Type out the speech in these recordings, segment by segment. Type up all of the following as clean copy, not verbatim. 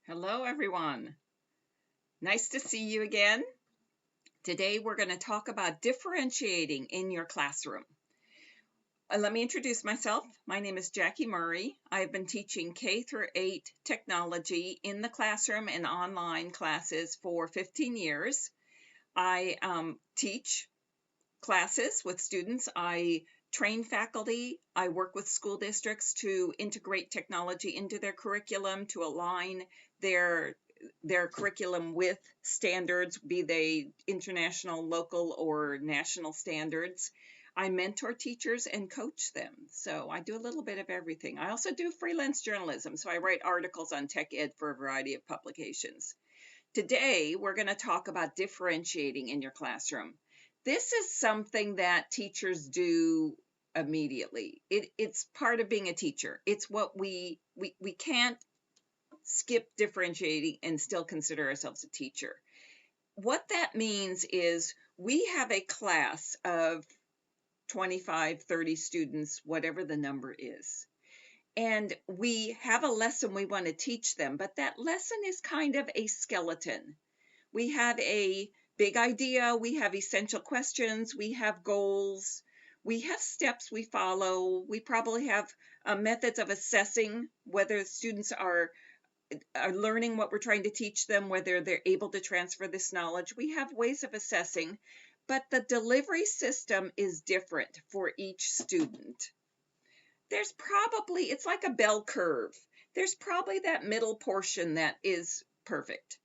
Hello, everyone. Nice to see you again. Today, we're going to talk about differentiating in your classroom. Let me introduce myself. My name is Jackie Murray. I've been teaching K through 8 technology in the classroom and online classes for 15 years. I teach classes with students. I train faculty. I work with school districts to integrate technology into their curriculum to align their curriculum with standards, be they international, local, or national standards. I mentor teachers and coach them. So I do a little bit of everything. I also do freelance journalism. So I write articles on tech ed for a variety of publications. Today, we're going to talk about differentiating in your classroom. This is something that teachers do immediately. It's part of being a teacher. It's what we can't skip differentiating and still consider ourselves a teacher. What that means is we have a class of 25, 30 students, whatever the number is. And we have a lesson we want to teach them, but that lesson is kind of a skeleton. We have a big idea, we have essential questions, we have goals, we have steps we follow, we probably have methods of assessing whether students are learning what we're trying to teach them, whether they're able to transfer this knowledge. We have ways of assessing, but the delivery system is different for each student. It's like a bell curve. There's probably that middle portion that is perfect.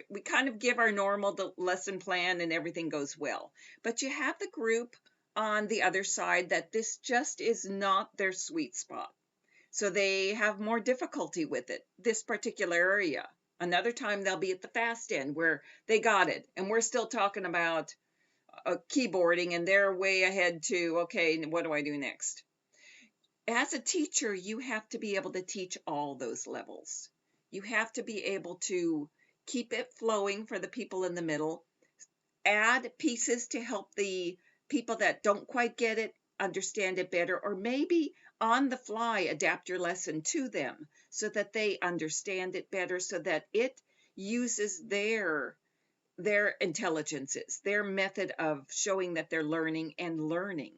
We kind of give our normal lesson plan and everything goes well. But you have the group on the other side that this just is not their sweet spot. So they have more difficulty with it, this particular area. Another time they'll be at the fast end where they got it, and we're still talking about keyboarding, and they're way ahead to, okay, what do I do next? As a teacher, you have to be able to teach all those levels. You have to be able to keep it flowing for the people in the middle, add pieces to help the people that don't quite get it understand it better, or maybe on the fly adapt your lesson to them so that they understand it better, so that it uses their intelligences, their method of showing that they're learning and learning.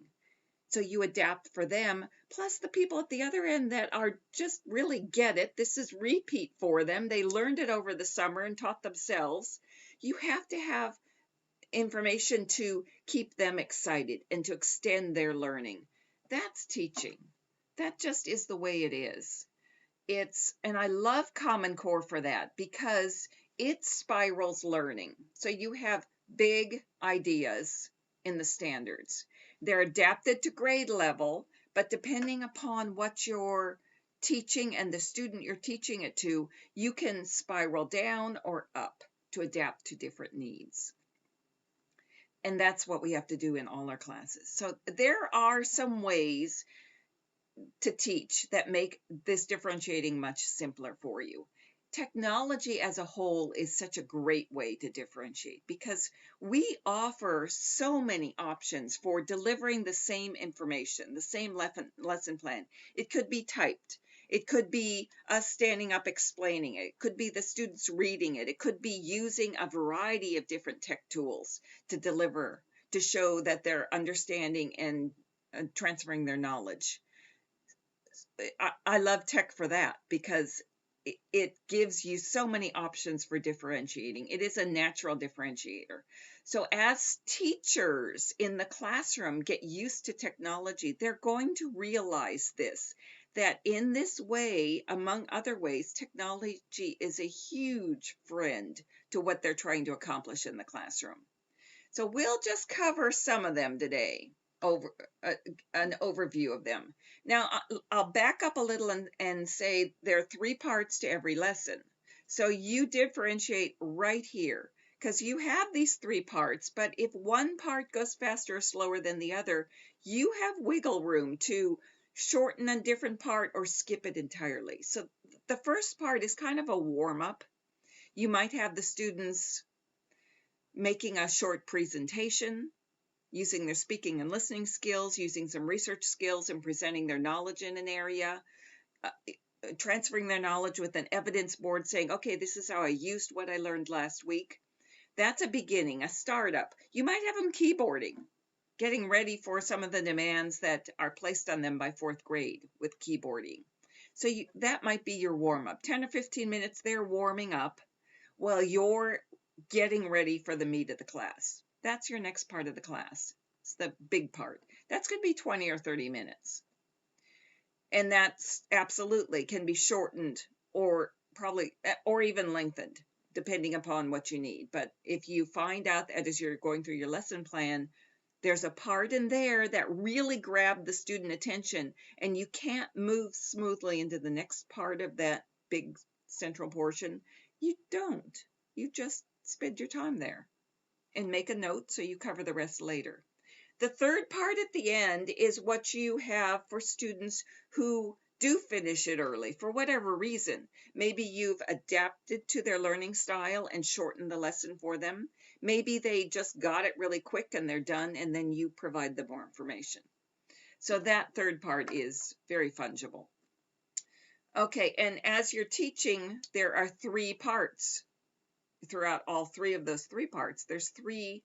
So you adapt for them, plus the people at the other end that are just really get it. This is repeat for them. They learned it over the summer and taught themselves. You have to have information to keep them excited and to extend their learning. That's teaching. That just is the way it is. And I love Common Core for that because it spirals learning. So you have big ideas in the standards. They're adapted to grade level, but depending upon what you're teaching and the student you're teaching it to, you can spiral down or up to adapt to different needs. And that's what we have to do in all our classes. So there are some ways to teach that make this differentiating much simpler for you. Technology as a whole is such a great way to differentiate because we offer so many options for delivering the same information, the same lesson plan. It could be typed. It could be us standing up explaining it. It could be the students reading it. It could be using a variety of different tech tools to deliver, to show that they're understanding and transferring their knowledge. I love tech for that because it gives you so many options for differentiating. It is a natural differentiator. So as teachers in the classroom get used to technology, they're going to realize this, that in this way, among other ways, technology is a huge friend to what they're trying to accomplish in the classroom. So we'll just cover some of them today, an overview of them. Now, I'll back up a little and say there are 3 parts to every lesson. So you differentiate right here because you have these 3 parts, but if one part goes faster or slower than the other, you have wiggle room to shorten a different part or skip it entirely. So the first part is kind of a warm-up. You might have the students making a short presentation, using their speaking and listening skills, using some research skills, and presenting their knowledge in an area. transferring their knowledge with an evidence board saying, okay, this is how I used what I learned last week. That's a beginning, a startup. You might have them keyboarding, getting ready for some of the demands that are placed on them by 4th grade with keyboarding. So that might be your warm-up. 10 or 15 minutes they're warming up while you're getting ready for the meat of the class. That's your next part of the class. It's the big part. That's going to be 20 or 30 minutes. And that's absolutely can be shortened or even lengthened, depending upon what you need. But if you find out that as you're going through your lesson plan, there's a part in there that really grabbed the student attention and you can't move smoothly into the next part of that big central portion, you don't. You just spend your time there and make a note so you cover the rest later. The third part at the end is what you have for students who do finish it early for whatever reason. Maybe you've adapted to their learning style and shortened the lesson for them. Maybe they just got it really quick and they're done, and then you provide them more information. So that third part is very fungible. Okay, and as you're teaching, there are 3 parts. Throughout all 3 of those 3 parts, there's 3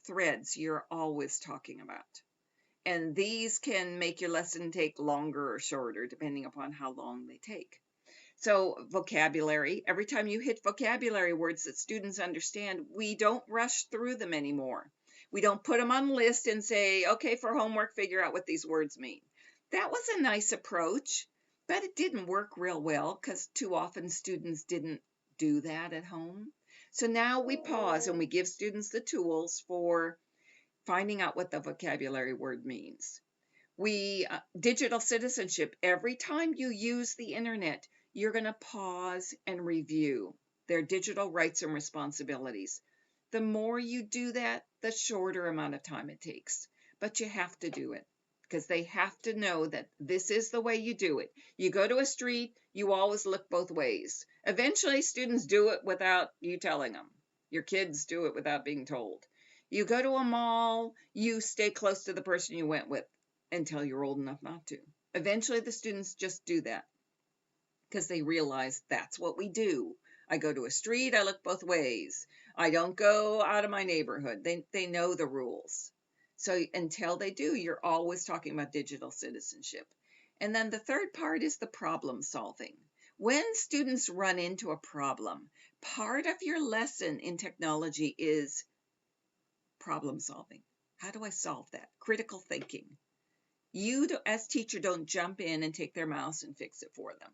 threads you're always talking about. And these can make your lesson take longer or shorter, depending upon how long they take. So vocabulary, every time you hit vocabulary words that students understand, we don't rush through them anymore. We don't put them on the list and say, okay, for homework, figure out what these words mean. That was a nice approach, but it didn't work real well because too often students didn't do that at home. So now we pause and we give students the tools for finding out what the vocabulary word means. Digital citizenship, every time you use the internet, you're going to pause and review their digital rights and responsibilities. The more you do that, the shorter amount of time it takes. But you have to do it because they have to know that this is the way you do it. You go to a street, you always look both ways. Eventually, students do it without you telling them. Your kids do it without being told. You go to a mall, you stay close to the person you went with until you're old enough not to. Eventually, the students just do that because they realize that's what we do. I go to a street, I look both ways. I don't go out of my neighborhood. They know the rules. So until they do, you're always talking about digital citizenship. And then the third part is the problem solving. When students run into a problem, part of your lesson in technology is problem solving. How do I solve that? Critical thinking. You, as teacher, don't jump in and take their mouse and fix it for them.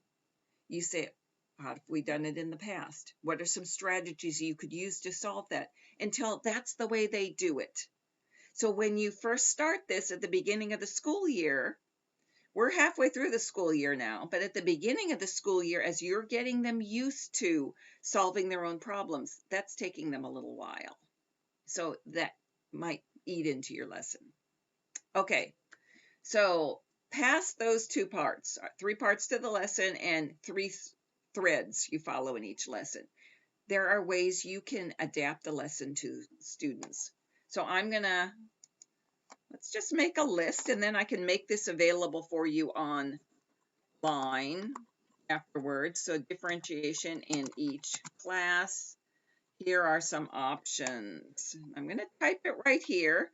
You say, how have we done it in the past? What are some strategies you could use to solve that? Until that's the way they do it. So when you first start this at the beginning of the school year, we're halfway through the school year now, but at the beginning of the school year, as you're getting them used to solving their own problems, that's taking them a little while. So that might eat into your lesson. Okay, so past those 2 parts, 3 parts to the lesson and 3 threads you follow in each lesson, there are ways you can adapt the lesson to students. So let's just make a list and then I can make this available for you online afterwards. So differentiation in each class. Here are some options. I'm going to type it right here.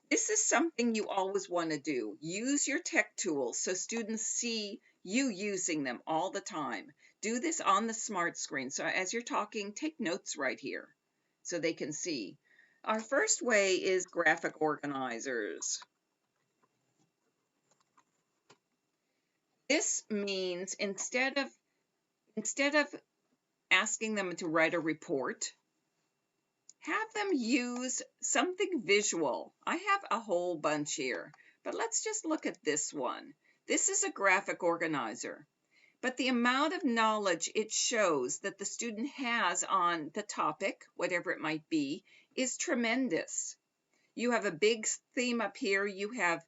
This is something you always want to do. Use your tech tools so students see you using them all the time. Do this on the smart screen. So as you're talking, take notes right here so they can see. Our first way is graphic organizers. This means instead of asking them to write a report, have them use something visual. I have a whole bunch here, but let's just look at this one. This is a graphic organizer, but the amount of knowledge it shows that the student has on the topic, whatever it might be, is tremendous. You have a big theme up here, you have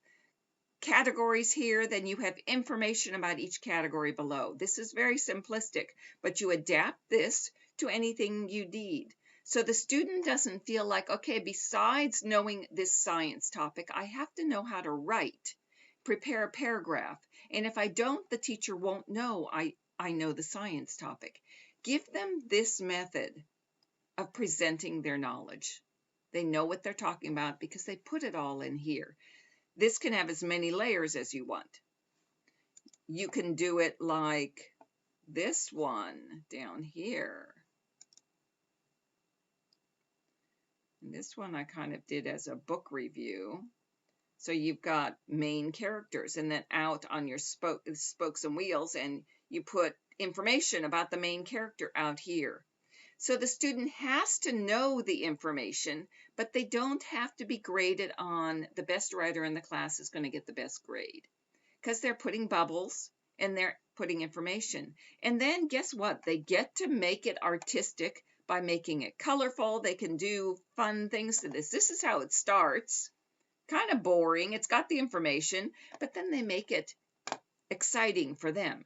categories here, then you have information about each category below. This is very simplistic, but you adapt this to anything you need. So the student doesn't feel like, okay, besides knowing this science topic, I have to know how to write, prepare a paragraph. And if I don't, the teacher won't know I I know the science topic. Give them this method of presenting their knowledge. They know what they're talking about because they put it all in here. This can have as many layers as you want. You can do it like this one down here. And this one I kind of did as a book review. So you've got main characters, and then out on your spokes and wheels, and you put information about the main character out here. So the student has to know the information, but they don't have to be graded on the best writer in the class is going to get the best grade, because they're putting bubbles and they're putting information. And then guess what? They get to make it artistic by making it colorful. They can do fun things to this. This is how it starts. Kind of boring. It's got the information, but then they make it exciting for them.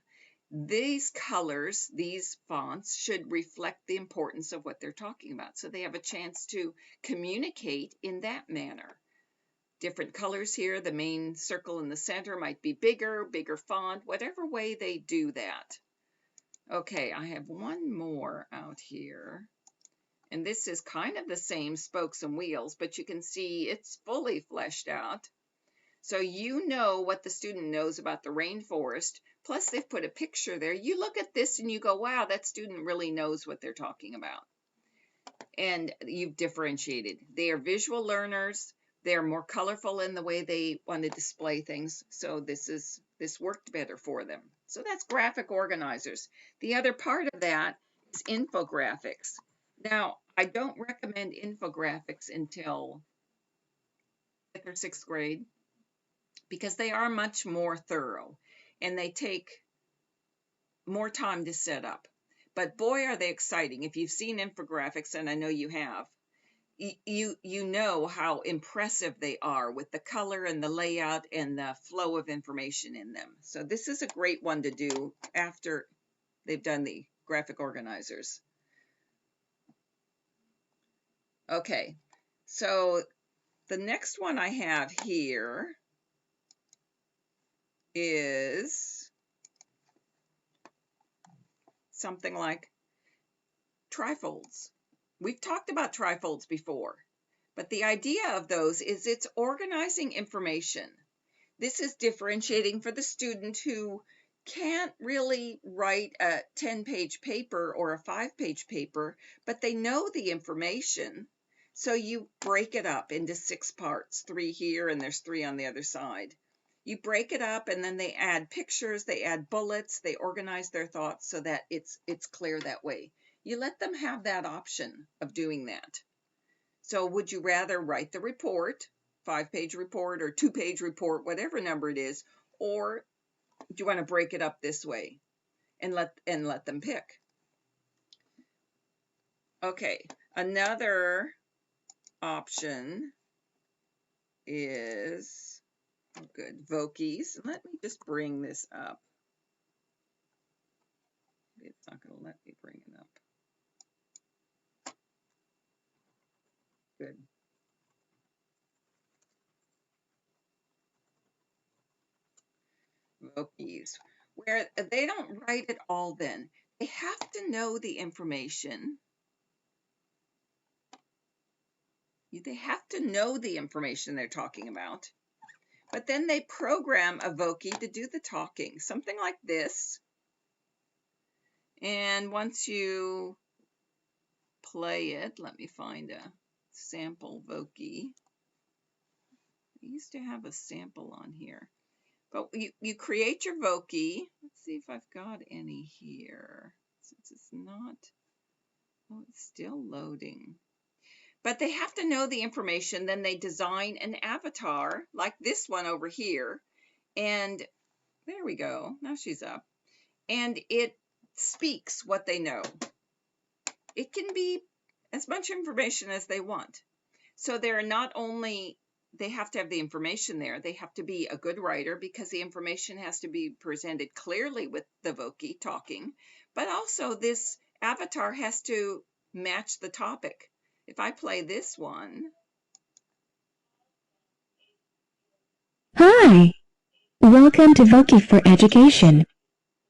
These colors, these fonts should reflect the importance of what they're talking about. So they have a chance to communicate in that manner. Different colors here. The main circle in the center might be bigger font, whatever way they do that. Okay, I have one more out here. And this is kind of the same spokes and wheels, but you can see it's fully fleshed out. So you know what the student knows about the rainforest, plus they've put a picture there. You look at this and you go, wow, that student really knows what they're talking about. And you've differentiated. They are visual learners. They're more colorful in the way they want to display things. So this worked better for them. So that's graphic organizers. The other part of that is infographics. Now, I don't recommend infographics until 5th or 6th grade because they are much more thorough and they take more time to set up. But boy, are they exciting. If you've seen infographics, and I know you have, you know how impressive they are with the color and the layout and the flow of information in them. So this is a great one to do after they've done the graphic organizers. Okay, so the next one I have here is something like trifolds. We've talked about trifolds before, but the idea of those is it's organizing information. This is differentiating for the student who can't really write a 10-page paper or a 5-page paper, but they know the information. So you break it up into 6 parts, 3 here and there's 3 on the other side. You break it up and then they add pictures, they add bullets, they organize their thoughts so that it's clear that way. You let them have that option of doing that. So would you rather write the report, 5-page report or 2-page report, whatever number it is, or do you want to break it up this way and let them pick? Okay, another option is, oh good, Vokies. Let me just bring this up. It's not going to let me bring it up. Good. Vokies, where they don't write it all then. They have to know the information. They have to know the information they're talking about. But then they program a Vokie to do the talking, something like this. And once you play it, let me find a sample Vokie. I used to have a sample on here. But you create your Vokie. Let's see if I've got any here. Since it's not, oh, it's still loading. But they have to know the information. Then they design an avatar like this one over here. And there we go. Now she's up. And it speaks what they know. It can be as much information as they want. So they're not only, they have to have the information there, they have to be a good writer because the information has to be presented clearly with the Vokie talking, but also this avatar has to match the topic. If I play this one. Hi, welcome to Vokie for Education.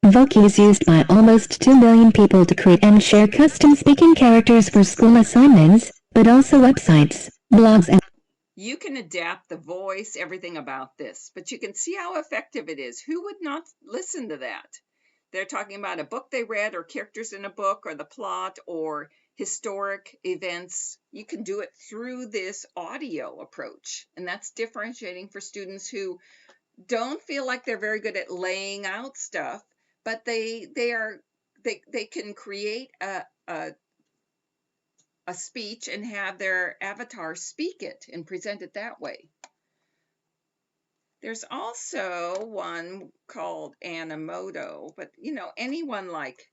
Voki is used by almost 2 million people to create and share custom speaking characters for school assignments, but also websites, blogs, and You can adapt the voice, everything about this, but you can see how effective it is. Who would not listen to that? They're talking about a book they read, or characters in a book, or the plot, or historic events. You can do it through this audio approach, and that's differentiating for students who don't feel like they're very good at laying out stuff, but they can create a speech and have their avatar speak it and present it that way. There's also one called Animoto, but anyone like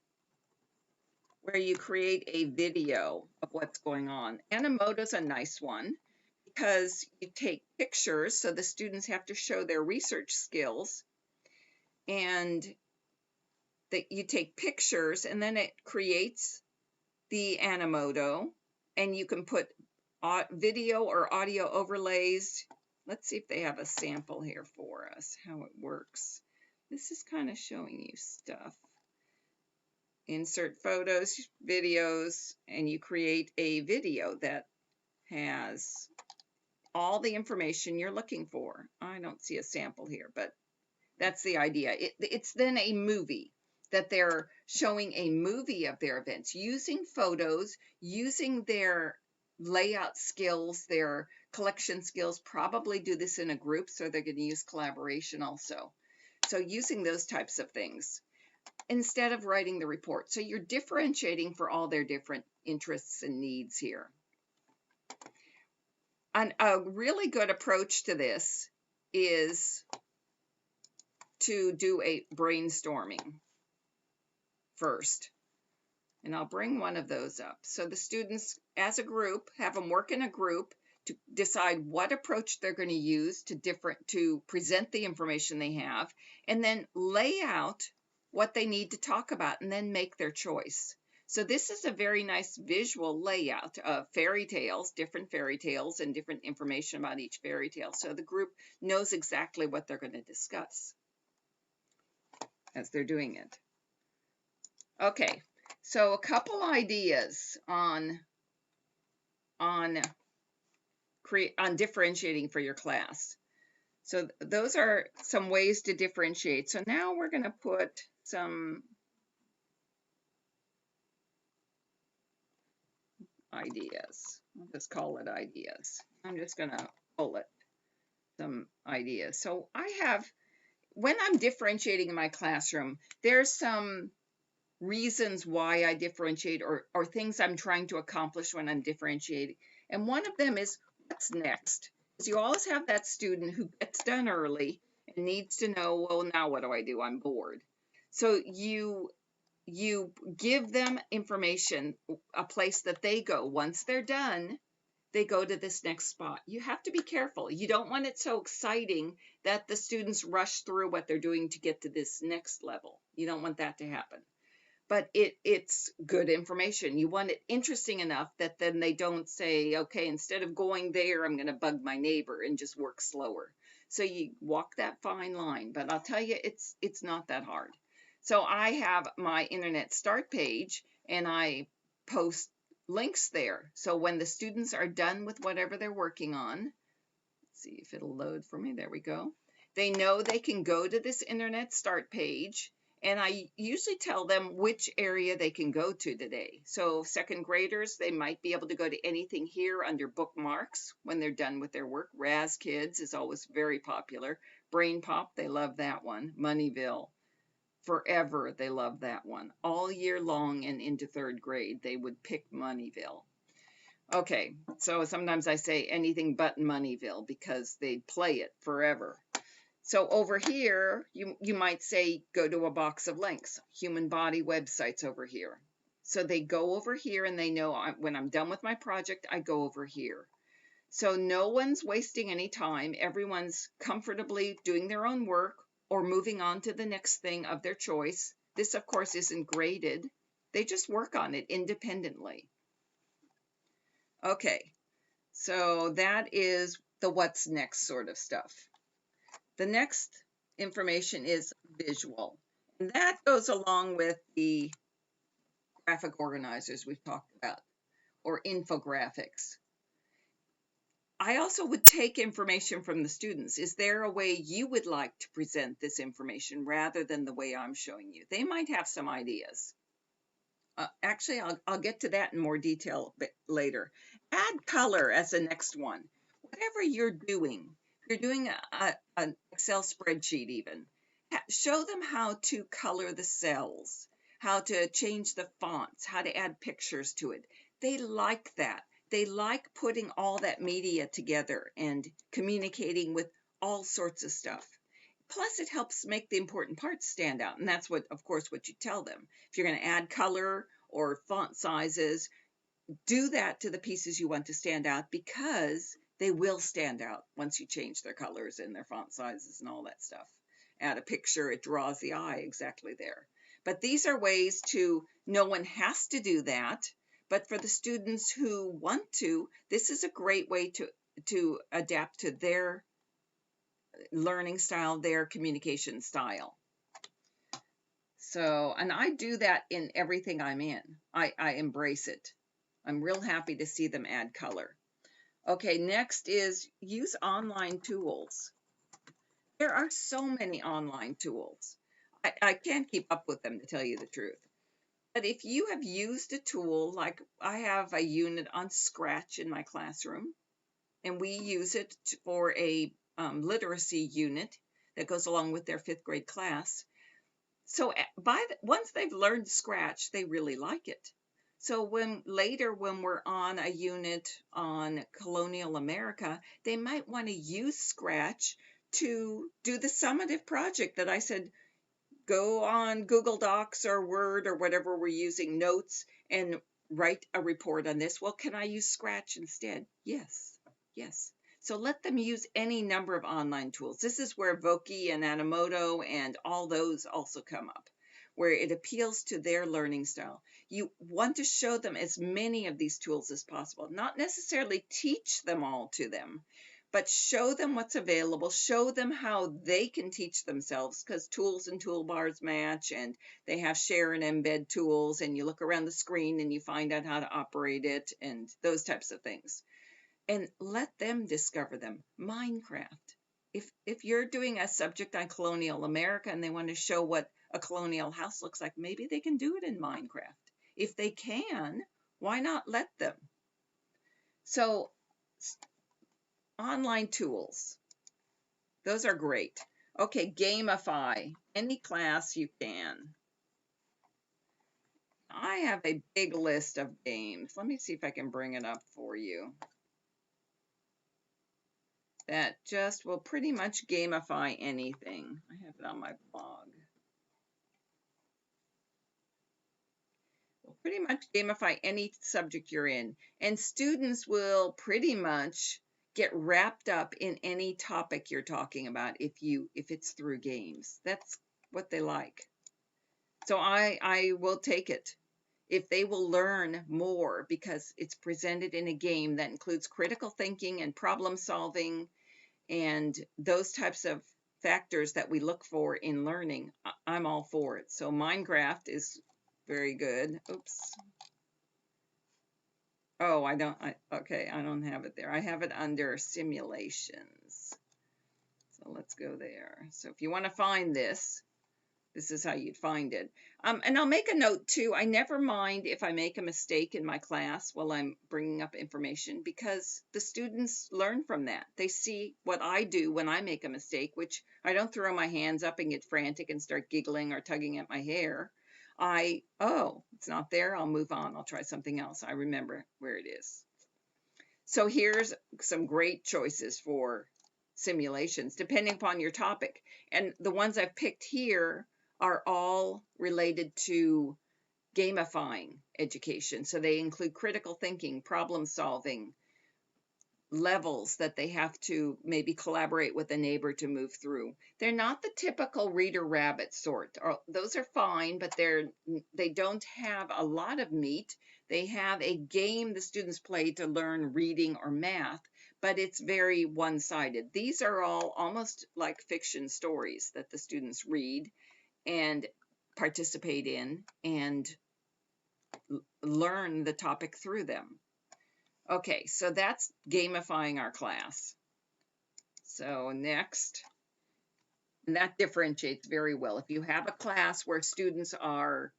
where you create a video of what's going on. Animoto's a nice one because you take pictures, so the students have to show their research skills, and you take pictures, and then it creates the Animoto, and you can put video or audio overlays. Let's see if they have a sample here for us, how it works. This is kind of showing you stuff. Insert photos, videos, and you create a video that has all the information you're looking for. I don't see a sample here, but that's the idea. It's then a movie, that they're showing a movie of their events using photos, using their layout skills, their collection skills. Probably do this in a group, so they're going to use collaboration also. So using those types of things instead of writing the report. So you're differentiating for all their different interests and needs here. And a really good approach to this is to do a brainstorming first. And I'll bring one of those up. So the students, as a group, have them work in a group to decide what approach they're going to use to present the information they have, and then lay out what they need to talk about, and then make their choice. So this is a very nice visual layout of fairy tales, different fairy tales, and different information about each fairy tale. So the group knows exactly what they're going to discuss as they're doing it. Okay, so a couple ideas on differentiating for your class. So those are some ways to differentiate. So now we're going to put some ideas. I'll just call it ideas. I'm just going to bullet some ideas. So when I'm differentiating in my classroom, there's some reasons why I differentiate, or things I'm trying to accomplish when I'm differentiating. And one of them is, what's next? Because you always have that student who gets done early and needs to know, well, now what do? I'm bored. So you give them information, a place that they go. Once they're done, they go to this next spot. You have to be careful. You don't want it so exciting that the students rush through what they're doing to get to this next level. You don't want that to happen. But it's good information. You want it interesting enough that then they don't say, okay, instead of going there, I'm going to bug my neighbor and just work slower. So you walk that fine line, but I'll tell you, it's not that hard. So I have my internet start page, and I post links there. So when the students are done with whatever they're working on, let's see if it'll load for me. There we go. They know they can go to this internet start page, and I usually tell them which area they can go to today. So second graders, they might be able to go to anything here under bookmarks when they're done with their work. Raz Kids is always very popular. Brain Pop, they love that one. Moneyville, forever, they love that one. All year long and into third grade, they would pick Moneyville. Okay, so sometimes I say anything but Moneyville because they play it forever. So over here, you might say, go to a box of links, human body websites over here. So they go over here, and they know when I'm done with my project, I go over here. So no one's wasting any time. Everyone's comfortably doing their own work or moving on to the next thing of their choice. This, of course, isn't graded. They just work on it independently. Okay, so that is the what's next sort of stuff. The next information is visual. And that goes along with the graphic organizers we've talked about, or infographics. I also would take information from the students. Is there a way you would like to present this information rather than the way I'm showing you? They might have some ideas. Actually, I'll get to that in more detail a bit later. Add color as the next one. Whatever you're doing an Excel spreadsheet even, show them how to color the cells, how to change the fonts, how to add pictures to it. They like that. They like putting all that media together and communicating with all sorts of stuff. Plus, it helps make the important parts stand out. And that's what, of course, what you tell them. If you're going to add color or font sizes, do that to the pieces you want to stand out, because they will stand out once you change their colors and their font sizes and all that stuff. Add a picture, it draws the eye exactly there. But these are ways to, no one has to do that, but for the students who want to, this is a great way to adapt to their learning style, their communication style. So, and I do that in everything I'm in. I embrace it. I'm real happy to see them add color. Okay, next is use online tools. There are so many online tools. I can't keep up with them, to tell you the truth. But if you have used a tool, like I have a unit on Scratch in my classroom, and we use it for a literacy unit that goes along with their 5th grade class. So once they've learned Scratch, they really like it. So when we're on a unit on colonial America, they might want to use Scratch to do the summative project that I said, go on Google Docs or Word or whatever we're using, notes, and write a report on this. Well, can I use Scratch instead? Yes, yes. So let them use any number of online tools. This is where Voki and Animoto and all those also come up, where it appeals to their learning style. You want to show them as many of these tools as possible, not necessarily teach them all to them, but show them what's available, show them how they can teach themselves, because tools and toolbars match, and they have share and embed tools, and you look around the screen and you find out how to operate it and those types of things. And let them discover them. Minecraft. If you're doing a subject on colonial America and they want to show what a colonial house looks like, maybe they can do it in Minecraft. If they can, why not let them? So online tools, those are great. Okay, gamify any class you can. I have a big list of games. Let me see if I can bring it up for you. That just will pretty much gamify anything. I have it on my blog. Will pretty much gamify any subject you're in. And students will pretty much get wrapped up in any topic you're talking about if it's through games. That's what they like. So I will take it. If they will learn more because it's presented in a game that includes critical thinking and problem solving and those types of factors that we look for in learning, I'm all for it. So Minecraft is very good. Oops. Oh, I don't have it there. I have it under simulations. So let's go there. So if you want to find this, this is how you'd find it. And I'll make a note too. I never mind if I make a mistake in my class while I'm bringing up information, because the students learn from that. They see what I do when I make a mistake, which I don't throw my hands up and get frantic and start giggling or tugging at my hair. Oh, it's not there. I'll move on. I'll try something else. I remember where it is. So here's some great choices for simulations, depending upon your topic. And the ones I've picked here are all related to gamifying education. So they include critical thinking, problem solving, levels that they have to maybe collaborate with a neighbor to move through. They're not the typical reader rabbit sort. Those are fine, but they don't have a lot of meat. They have a game the students play to learn reading or math, but it's very one-sided. These are all almost like fiction stories that the students read, and participate in and learn the topic through them. Okay, so that's gamifying our class. So next, and that differentiates very well. If you have a class where students are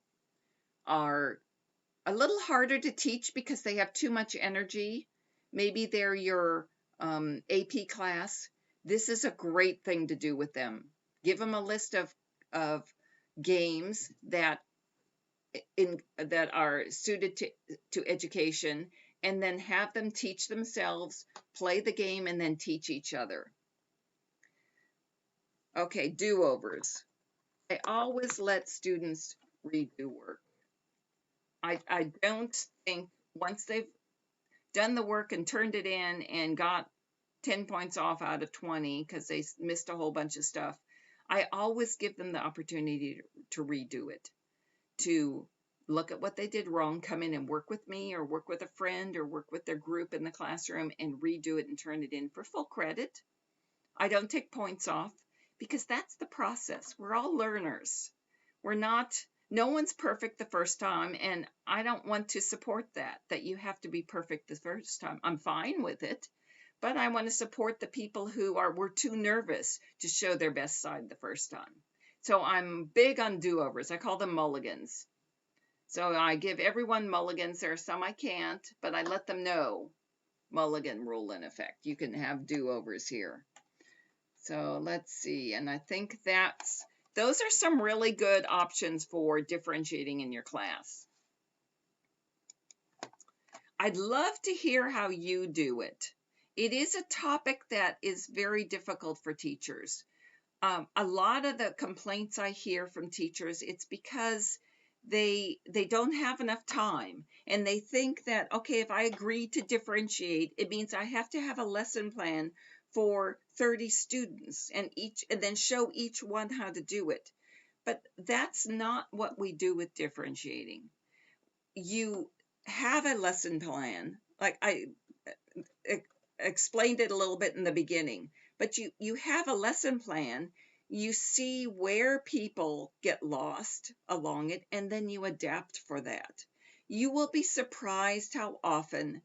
a little harder to teach because they have too much energy, maybe they're your AP class, this is a great thing to do with them. Give them a list of games that are suited to education, and then have them teach themselves, play the game, and then teach each other. Okay, do-overs. I always let students redo work. I don't think once they've done the work and turned it in and got 10 points off out of 20 because they missed a whole bunch of stuff, I always give them the opportunity to redo it, to look at what they did wrong, come in and work with me or work with a friend or work with their group in the classroom and redo it and turn it in for full credit. I don't take points off because that's the process. We're all learners. No one's perfect the first time, and I don't want to support that you have to be perfect the first time. I'm fine with it, but I want to support the people who were too nervous to show their best side the first time. So I'm big on do-overs. I call them mulligans. So I give everyone mulligans. There are some I can't, but I let them know mulligan rule in effect. You can have do-overs here. So let's see, and I think those are some really good options for differentiating in your class. I'd love to hear how you do it. It is a topic that is very difficult for teachers. A lot of the complaints I hear from teachers, it's because they don't have enough time, and they think that, okay, if I agree to differentiate, it means I have to have a lesson plan for 30 students and then show each one how to do it. But that's not what we do with differentiating. You have a lesson plan, like I explained it a little bit in the beginning, but you have a lesson plan. You see where people get lost along it, and then you adapt for that. You will be surprised how often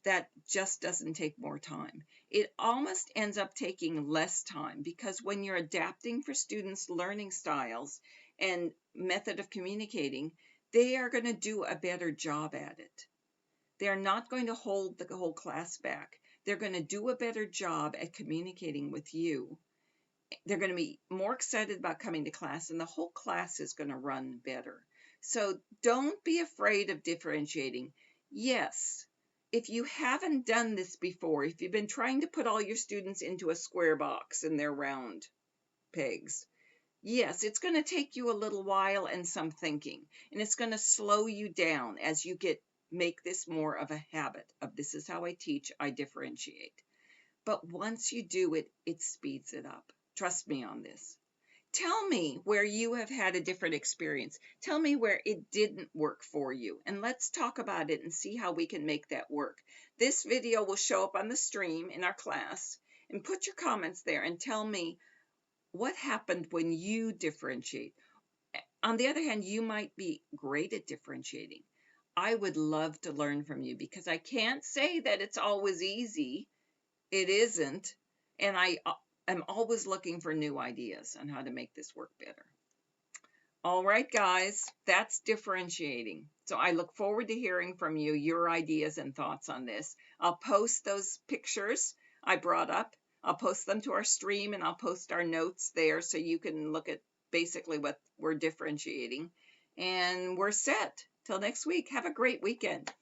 that just doesn't take more time. It almost ends up taking less time, because when you're adapting for students' learning styles and method of communicating, they are going to do a better job at it. They're not going to hold the whole class back. They're going to do a better job at communicating with you. They're going to be more excited about coming to class, and the whole class is going to run better. So don't be afraid of differentiating. Yes, if you haven't done this before, if you've been trying to put all your students into a square box and they're round pegs, yes, it's going to take you a little while and some thinking, and it's going to slow you down as you make this more of a habit of, this is how I teach, I differentiate. But once you do it, it speeds it up. Trust me on this. Tell me where you have had a different experience. Tell me where it didn't work for you, and let's talk about it and see how we can make that work. This video will show up on the stream in our class, and put your comments there and tell me what happened when you differentiate. On the other hand, you might be great at differentiating. I would love to learn from you, because I can't say that it's always easy. It isn't. And I'm always looking for new ideas on how to make this work better. All right, guys, that's differentiating. So I look forward to hearing from you, your ideas and thoughts on this. I'll post those pictures I brought up. I'll post them to our stream, and I'll post our notes there so you can look at basically what we're differentiating. And we're set. Till next week. Have a great weekend.